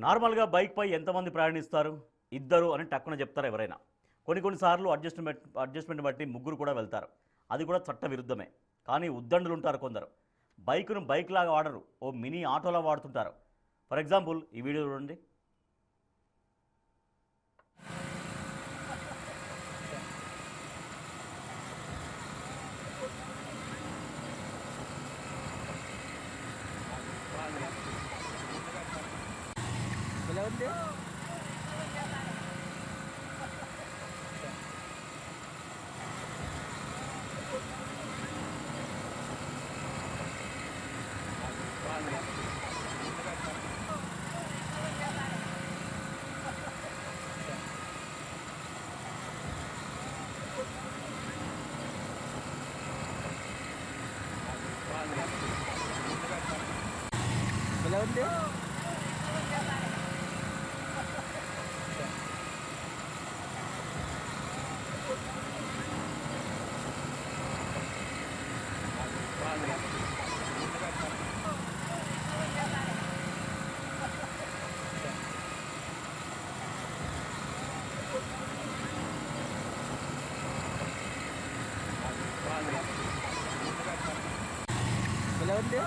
నార్మల్గా బైక్పై ఎంతమంది ప్రయాణిస్తారు? ఇద్దరు అని టక్కున చెప్తారు ఎవరైనా. కొన్నిసార్లు అడ్జస్ట్మెంట్ బట్టి ముగ్గురు కూడా వెళ్తారు. అది కూడా చట్ట విరుద్ధమే. కానీ ఉద్దండులు ఉంటారు కొందరు. బైక్ను బైక్ లాగా వాడరు, ఓ మినీ ఆటోలా వాడుతుంటారు. ఫర్ ఎగ్జాంపుల్ ఈ వీడియో చూడండి. ఎలా ఉంది? ఎలా ఉంది?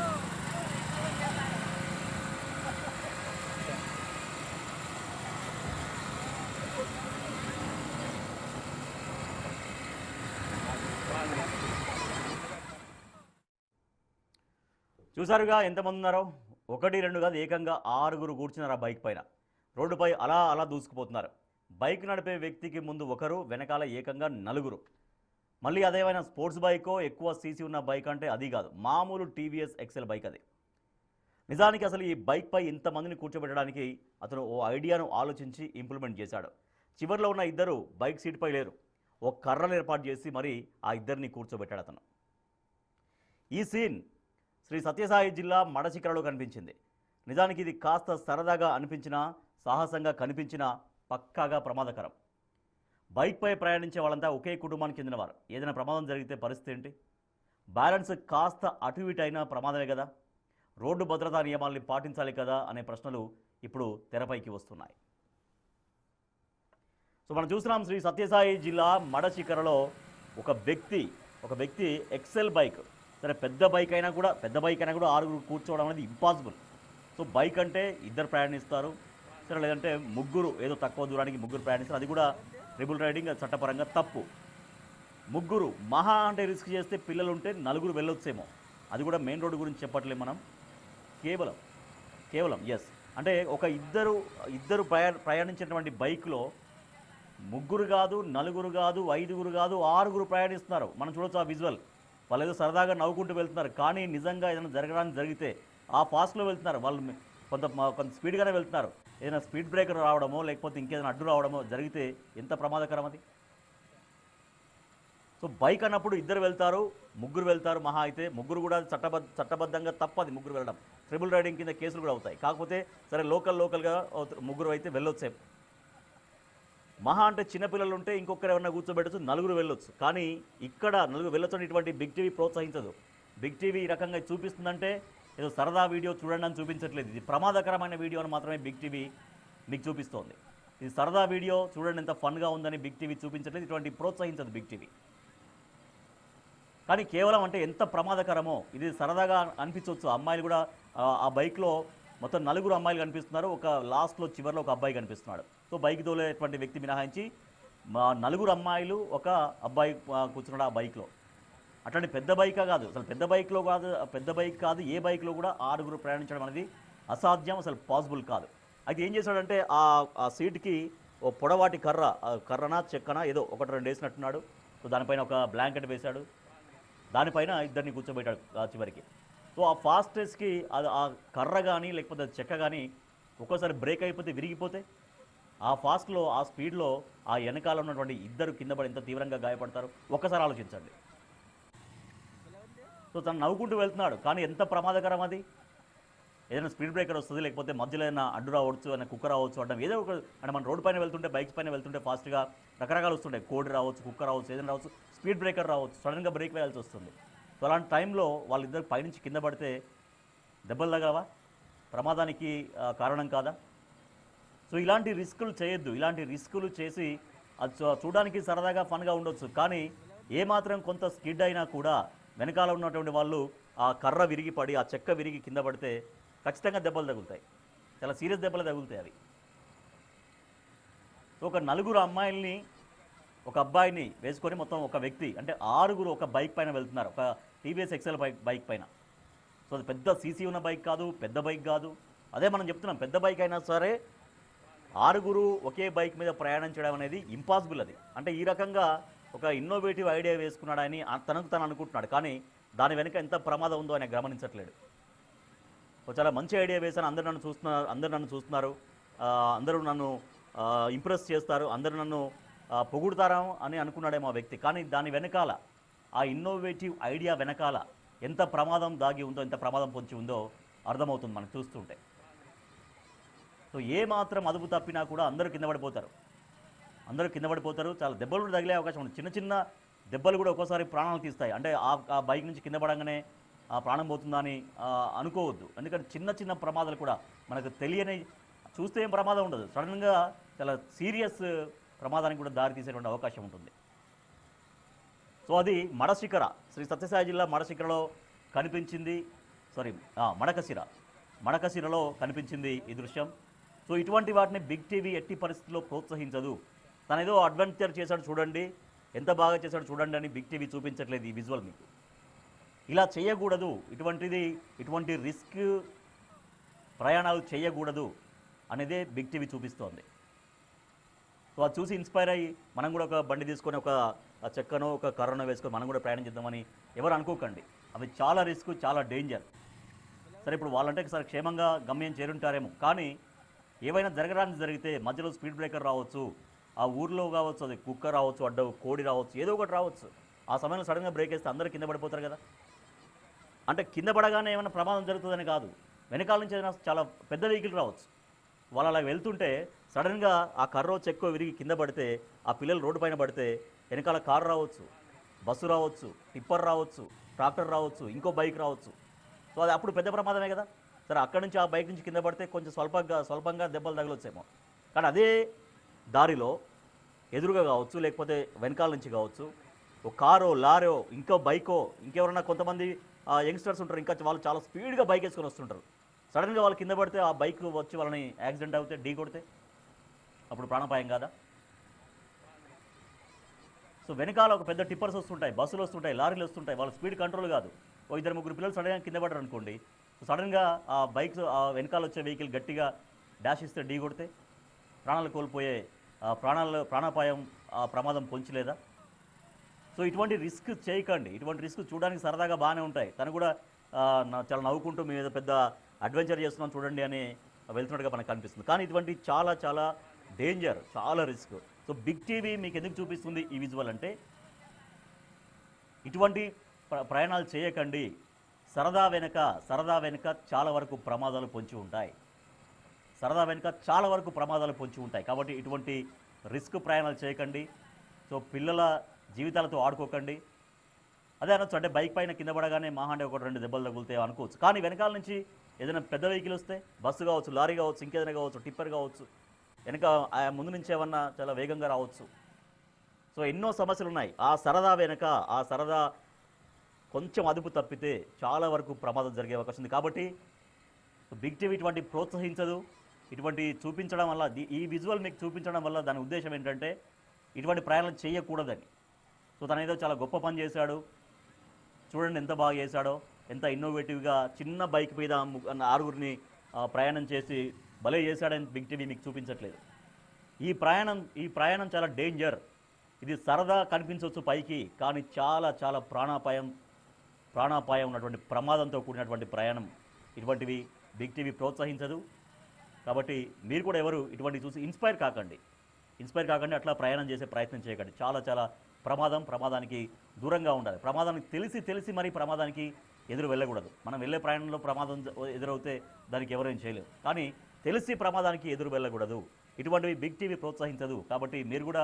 చూసారుగా ఎంతమంది ఉన్నారో? ఒకటి రెండు కాదు, ఏకంగా 6గురు కూర్చున్నారు ఆ బైక్ పైన. రోడ్డుపై అలా అలా దూసుకుపోతున్నారు. బైక్ నడిపే వ్యక్తికి ముందు ఒకరు, వెనకాల ఏకంగా 4. మళ్ళీ అదేమైనా స్పోర్ట్స్ బైకో, ఎక్కువ సీసీ ఉన్న బైక్ అంటే అది కాదు, మామూలు టీవీఎస్ ఎక్సెల్ బైక్ అది. నిజానికి అసలు ఈ బైక్పై ఇంతమందిని కూర్చోబెట్టడానికి అతను ఓ ఐడియాను ఆలోచించి ఇంప్లిమెంట్ చేశాడు. చివరిలో ఉన్న ఇద్దరు బైక్ సీట్పై లేరు, ఓ కర్రలు ఏర్పాటు చేసి మరి ఆ ఇద్దరిని కూర్చోబెట్టాడు అతను. ఈ సీన్ శ్రీ సత్యసాయి జిల్లా మడచికరలో కనిపించింది. నిజానికి ఇది కాస్త సరదాగా అనిపించినా, సాహసంగా కనిపించినా పక్కాగా ప్రమాదకరం. బైక్పై ప్రయాణించే వాళ్ళంతా ఒకే కుటుంబానికి చెందినవారు. ఏదైనా ప్రమాదం జరిగితే పరిస్థితి ఏంటి? బ్యాలెన్స్ కాస్త అటు ఇటు అయినా ప్రమాదమే కదా. రోడ్డు భద్రతా నియమాల్ని పాటించాలి కదా అనే ప్రశ్నలు ఇప్పుడు తెరపైకి వస్తున్నాయి. సో మనం చూస్తున్నాం శ్రీ సత్యసాయి జిల్లా మడచికరలో ఒక వ్యక్తి ఎక్సెల్ బైక్, సరే పెద్ద బైక్ అయినా కూడా 6గురు కూర్చోవడం అనేది ఇంపాసిబుల్. సో బైక్ అంటే ఇద్దరు ప్రయాణిస్తారు, సరే లేదంటే ముగ్గురు, ఏదో తక్కువ దూరానికి ముగ్గురు ప్రయాణిస్తారు. అది కూడా ట్రిపుల్ రైడింగ్ చట్టపరంగా తప్పు. ముగ్గురు మహా అంటే రిస్క్ చేస్తే పిల్లలు ఉంటే 4 వెళ్ళొచ్చేమో. అది కూడా మెయిన్ రోడ్డు గురించి చెప్పట్లేదు మనం, కేవలం ఎస్ అంటే ఒక ఇద్దరు ప్రయాణించినటువంటి బైక్లో ముగ్గురు కాదు, 4 కాదు, 5గురు కాదు, 6గురు ప్రయాణిస్తున్నారు. మనం చూడొచ్చు ఆ విజువల్. వాళ్ళు ఏదో సరదాగా నవ్వుకుంటూ వెళ్తున్నారు, కానీ నిజంగా ఏదైనా జరగడానికి జరిగితే ఆ ఫాస్ట్లో వెళ్తున్నారు వాళ్ళు. కొంత స్పీడ్గానే వెళ్తున్నారు. ఏదైనా స్పీడ్ బ్రేకర్ రావడమో లేకపోతే ఇంకేదైనా అడ్డు రావడమో జరిగితే ఎంత ప్రమాదకరం అది. సో బైక్ అన్నప్పుడు ఇద్దరు వెళ్తారు, ముగ్గురు వెళ్తారు మహా అయితే. ముగ్గురు కూడా చట్టబద్ధంగా తప్పది ముగ్గురు వెళ్ళడం. ట్రిపుల్ రైడింగ్ కింద కేసులు కూడా అవుతాయి. కాకపోతే సరే లోకల్గా ముగ్గురు అయితే వెళ్ళొచ్చే. మహా అంటే చిన్నపిల్లలు ఉంటే ఇంకొకరు ఎవరైనా కూర్చోబెట్టచ్చు, 4 వెళ్ళొచ్చు. కానీ ఇక్కడ 4 వెళ్ళొచ్చు అని ఇటువంటి బిగ్ టీవీ ప్రోత్సహించదు. బిగ్ టీవీ ఈ రకంగా చూపిస్తుందంటే ఏదో సరదా వీడియో చూడండి అని చూపించట్లేదు. ఇది ప్రమాదకరమైన వీడియో అని మాత్రమే బిగ్ టీవీ మీకు చూపిస్తోంది. ఇది సరదా వీడియో చూడండి ఎంత ఫన్గా ఉందని బిగ్ టీవీ చూపించట్లేదు. ఇటువంటి ప్రోత్సహించదు బిగ్ టీవీ. కానీ కేవలం అంటే ఎంత ప్రమాదకరమో, ఇది సరదాగా అనిపించవచ్చు. అమ్మాయిలు కూడా ఆ బైక్లో మొత్తం 4 అమ్మాయిలు కనిపిస్తున్నారు, ఒక లాస్ట్లో చివరిలో ఒక అబ్బాయి కనిపిస్తున్నాడు. సో బైక్ తోలేటువంటి వ్యక్తి మినహాయించి 4 అమ్మాయిలు, ఒక అబ్బాయి కూర్చున్నాడు ఆ బైక్లో. అట్లాంటి పెద్ద బైకా కాదు, అసలు పెద్ద బైక్ కాదు, ఏ బైక్లో కూడా 6గురు ప్రయాణించడం అనేది అసాధ్యం, అసలు పాసిబుల్ కాదు. అయితే ఏం చేశాడంటే ఆ సీట్కి ఓ పొడవాటి కర్రనా చెక్కనా ఏదో 1-2 వేసినట్టున్నాడు. సో దానిపైన ఒక బ్లాంకెట్ వేశాడు, దానిపైన ఇద్దరిని కూర్చోబెట్టాడు చివరికి. సో ఆ ఫాస్టెస్ట్కి ఆ కర్ర కానీ లేకపోతే చెక్క కానీ ఒక్కోసారి బ్రేక్ అయిపోతే విరిగిపోతే ఆ ఫాస్ట్లో, ఆ స్పీడ్లో ఆ వెనకాల ఉన్నటువంటి ఇద్దరు కింద పడి ఎంత తీవ్రంగా గాయపడతారు ఒక్కసారి ఆలోచించండి. సో తను నవ్వుకుంటూ వెళ్తున్నాడు, కానీ ఎంత ప్రమాదకరం అది. ఏదైనా స్పీడ్ బ్రేకర్ వస్తుంది, లేకపోతే మధ్యలో ఏదైనా అడ్డు రావచ్చు, ఏదైనా కుక్క రావచ్చు, అంటే ఏదో ఒక అంటే మన రోడ్డు పైన వెళ్తుంటే, బైక్స్ పైన వెళ్తుంటే ఫాస్ట్గా రకరకాలు వస్తుంటాయి. కోడి రావచ్చు, కుక్క రావచ్చు, ఏదైనా రావచ్చు, స్పీడ్ బ్రేకర్ రావచ్చు, సడన్గా బ్రేక్ వేయాల్సి వస్తుంది. సో అలాంటి టైంలో వాళ్ళిద్దరు పైనుంచి కింద పడితే దెబ్బలు తగలవా? ప్రమాదానికి కారణం కాదా? సో ఇలాంటి రిస్కులు చేయొద్దు. ఇలాంటి రిస్కులు చేసి అది చూడడానికి సరదాగా ఫన్గా ఉండొచ్చు, కానీ ఏమాత్రం కొంత స్కిడ్ అయినా కూడా వెనకాల ఉన్నటువంటి వాళ్ళు ఆ కర్ర విరిగి పడి ఆ చెక్క విరిగి కింద పడితే ఖచ్చితంగా దెబ్బలు తగులుతాయి. చాలా సీరియస్ దెబ్బలు తగులుతాయి అవి. సో ఒక నలుగురు అమ్మాయిల్ని ఒక అబ్బాయిని వేసుకొని మొత్తం ఒక వ్యక్తి అంటే 6గురు ఒక బైక్ పైన వెళ్తున్నారు, ఒక టీవీఎస్ ఎక్సెల్ బైక్ పైన. సో అది పెద్ద సీసీ ఉన్న బైక్ కాదు, పెద్ద బైక్ కాదు. అదే మనం చెప్తున్నాం, పెద్ద బైక్ అయినా సరే 6గురు ఒకే బైక్ మీద ప్రయాణం చేయడం అనేది ఇంపాసిబుల్. అది అంటే ఈ రకంగా ఒక ఇన్నోవేటివ్ ఐడియా వేసుకున్నాడని తనకు తను అనుకుంటున్నాడు, కానీ దాని వెనుక ఎంత ప్రమాదం ఉందో ఆయన గమనించట్లేడు. చాలా మంచి ఐడియా వేశాను, అందరూ నన్ను చూస్తున్నారు, అందరూ నన్ను ఇంప్రెస్ చేస్తారు, అందరూ నన్ను పొగుడుతారా అని అనుకున్నాడేమో ఆ వ్యక్తి. కానీ దాని వెనకాల ఆ ఇన్నోవేటివ్ ఐడియా వెనకాల ఎంత ప్రమాదం దాగి ఉందో, ఎంత ప్రమాదం పొంచి ఉందో అర్థమవుతుంది మనకు చూస్తుంటే. సో ఏ మాత్రం అదుపు తప్పినా కూడా అందరూ కింద పడిపోతారు. చాలా దెబ్బలు కూడా తగిలే అవకాశం ఉంది. చిన్న చిన్న దెబ్బలు కూడా ఒక్కోసారి ప్రాణాలు తీస్తాయి. అంటే ఆ బైక్ నుంచి కింద పడంగానే ఆ ప్రాణం పోతుందా అని అనుకోవద్దు. ఎందుకంటే చిన్న చిన్న ప్రమాదాలు కూడా మనకు తెలియని, చూస్తే ఏం ప్రమాదం ఉండదు, సడన్గా చాలా సీరియస్ ప్రమాదానికి కూడా దారి తీసేటువంటి అవకాశం ఉంటుంది. సో అది మడశిఖర, శ్రీ సత్యసాయి జిల్లా మడశిఖరలో కనిపించింది. మడకశిరలో కనిపించింది ఈ దృశ్యం. సో ఇటువంటి వాటిని బిగ్ టీవీ ఎట్టి పరిస్థితుల్లో ప్రోత్సహించదు. తనేదో అడ్వెంచర్ చేశాడు చూడండి, ఎంత బాగా చేశాడు చూడండి అని బిగ్ టీవీ చూపించట్లేదు ఈ విజువల్ మీకు. ఇలా చేయకూడదు, ఇటువంటి రిస్క్ ప్రయాణాలు చేయకూడదు అనేదే బిగ్ టీవీ చూపిస్తోంది. సో అది చూసి ఇన్స్పైర్ అయ్యి మనం కూడా ఒక బండి తీసుకొని ఒక చెక్కనో ఒక కర్రనో వేసుకొని మనం కూడా ప్రయాణం చేద్దామని ఎవరు అనుకోకండి. అవి చాలా రిస్క్, చాలా డేంజర్. సరే ఇప్పుడు వాళ్ళంటే సరే క్షేమంగా గమ్యం చేరుంటారేమో, కానీ ఏవైనా జరగడానికి జరిగితే మధ్యలో స్పీడ్ బ్రేకర్ రావచ్చు, ఆ ఊర్లో కావచ్చు, అది కుక్క రావచ్చు, అడ్డ కోడి రావచ్చు, ఏదో ఒకటి రావచ్చు. ఆ సమయంలో సడన్గా బ్రేక్ వేస్తే అందరూ కింద పడిపోతారు కదా. అంటే కింద పడగానే ఏమైనా ప్రమాదం జరుగుతుందని కాదు, వెనకాల నుంచి ఏదైనా చాలా పెద్ద వెహికల్ రావచ్చు. వాళ్ళు అలా వెళ్తుంటే సడన్గా ఆ కర్రో చెక్కో విరిగి కింద పడితే, ఆ పిల్లలు రోడ్డు పైన పడితే వెనకాల కారు రావచ్చు, బస్సు రావచ్చు, టిప్పర్ రావచ్చు, ట్రాక్టర్ రావచ్చు, ఇంకో బైక్ రావచ్చు. సో అది అప్పుడు పెద్ద ప్రమాదమే కదా. సరే అక్కడి నుంచి ఆ బైక్ నుంచి కింద పడితే కొంచెం స్వల్పంగా దెబ్బలు తగలొచ్చేమో, కానీ అదే దారిలో ఎదురుగా కావచ్చు, లేకపోతే వెనకాల నుంచి కావచ్చు, ఒక కారో లారో ఇంకో బైకో ఇంకెవరన్నా కొంతమంది యంగ్స్టర్స్ ఉంటారు, ఇంకా వాళ్ళు చాలా స్పీడ్గా బైక్ వేసుకొని వస్తుంటారు. సడన్గా వాళ్ళు కింద పడితే ఆ బైక్ వచ్చి వాళ్ళని యాక్సిడెంట్ అవుతే, ఢీ కొడితే అప్పుడు ప్రాణాపాయం కాదా. సో వెనకాల ఒక పెద్ద టిప్పర్స్ వస్తుంటాయి, బస్సులు వస్తుంటాయి, లారీలు వస్తుంటాయి, వాళ్ళ స్పీడ్ కంట్రోల్ కాదు. ఓ 2-3 పిల్లలు సడన్గా కింద పడ్డారు అనుకోండి, సో సడన్గా ఆ బైక్స్ ఆ వెనకాల వచ్చే వెహికల్ గట్టిగా డాష్ ఇస్తే, ఢీ కొడితే ప్రాణాలు కోల్పోయే ప్రాణాపాయం ప్రమాదం పొంచలేదా. సో ఇటువంటి రిస్క్ చేయకండి. ఇటువంటి రిస్క్ చూడడానికి సరదాగా బాగానే ఉంటాయి. తను కూడా చాలా నవ్వుకుంటూ మీ మీద పెద్ద అడ్వెంచర్ చేస్తున్నాం చూడండి అని వెళ్తున్నట్టుగా మనకు కనిపిస్తుంది, కానీ ఇటువంటి చాలా చాలా డేంజర్, చాలా రిస్క్. సో బిగ్ టీవీ మీకు ఎందుకు చూపిస్తుంది ఈ విజువల్ అంటే, ఇటువంటి ప్రయాణాలు చేయకండి. సరదా వెనుక చాలా వరకు ప్రమాదాలు పొంచి ఉంటాయి. కాబట్టి ఇటువంటి రిస్క్ ప్రయాణాలు చేయకండి. సో పిల్లల జీవితాలతో ఆడుకోకండి. అదే అనొచ్చు, అంటే బైక్ పైన కింద పడగానే మాహండే 1-2 దెబ్బలు తగులుతాయి అనుకోవచ్చు, కానీ వెనకాల నుంచి ఏదైనా పెద్ద వెహికల్ వస్తే, బస్సు కావచ్చు, లారీ కావచ్చు, ఇంకేదైనా కావచ్చు, టిప్పర్ కావచ్చు, వెనక ముందు నుంచి ఏమన్నా చాలా వేగంగా రావచ్చు. సో ఎన్నో సమస్యలు ఉన్నాయి. ఆ సరదా కొంచెం అదుపు తప్పితే చాలా వరకు ప్రమాదం జరిగే అవకాశం ఉంది. కాబట్టి బిగ్ టీవీ ఇటువంటి ప్రోత్సహించదు. ఇటువంటి చూపించడం వల్ల, ఈ విజువల్ మీకు చూపించడం వల్ల దాని ఉద్దేశం ఏంటంటే ఇటువంటి ప్రయాణాలు చేయకూడదని. సో తను ఏదో చాలా గొప్ప పని చేశాడు, చూడండి ఎంత బాగా చేశాడో, ఎంత ఇన్నోవేటివ్గా చిన్న బైక్ మీద 6గురిని ప్రయాణం చేసి భలే చేశాడని బిగ్ టీవీ మీకు చూపించట్లేదు. ఈ ప్రయాణం చాలా డేంజర్. ఇది సరదా కనిపించవచ్చు పైకి, కానీ చాలా చాలా ప్రాణాపాయం ఉన్నటువంటి ప్రమాదంతో కూడినటువంటి ప్రయాణం. ఇటువంటివి బిగ్ టీవీ ప్రోత్సహించదు. కాబట్టి మీరు కూడా ఎవరు ఇటువంటి చూసి ఇన్స్పైర్ కాకండి. అట్లా ప్రయాణం చేసే ప్రయత్నం చేయకండి. చాలా చాలా ప్రమాదానికి దూరంగా ఉండాలి. ప్రమాదానికి తెలిసి మరీ ప్రమాదానికి ఎదురు వెళ్ళకూడదు. మనం వెళ్ళే ప్రయాణంలో ప్రమాదం ఎదురవుతే దానికి ఎవరేం చేయలేరు, కానీ తెలిసి ప్రమాదానికి ఎదురు వెళ్ళకూడదు. ఇటువంటివి బిగ్ టీవీ ప్రోత్సహించదు. కాబట్టి మీరు కూడా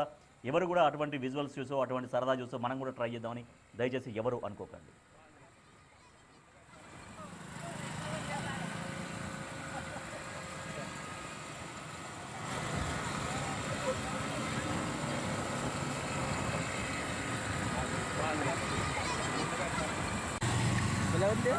ఎవరు కూడా అటువంటి విజువల్స్ చూసో, అటువంటి సరదా చూసో మనం కూడా ట్రై చేద్దామని దయచేసి ఎవరు అనుకోకండి. ఎలా ఉంది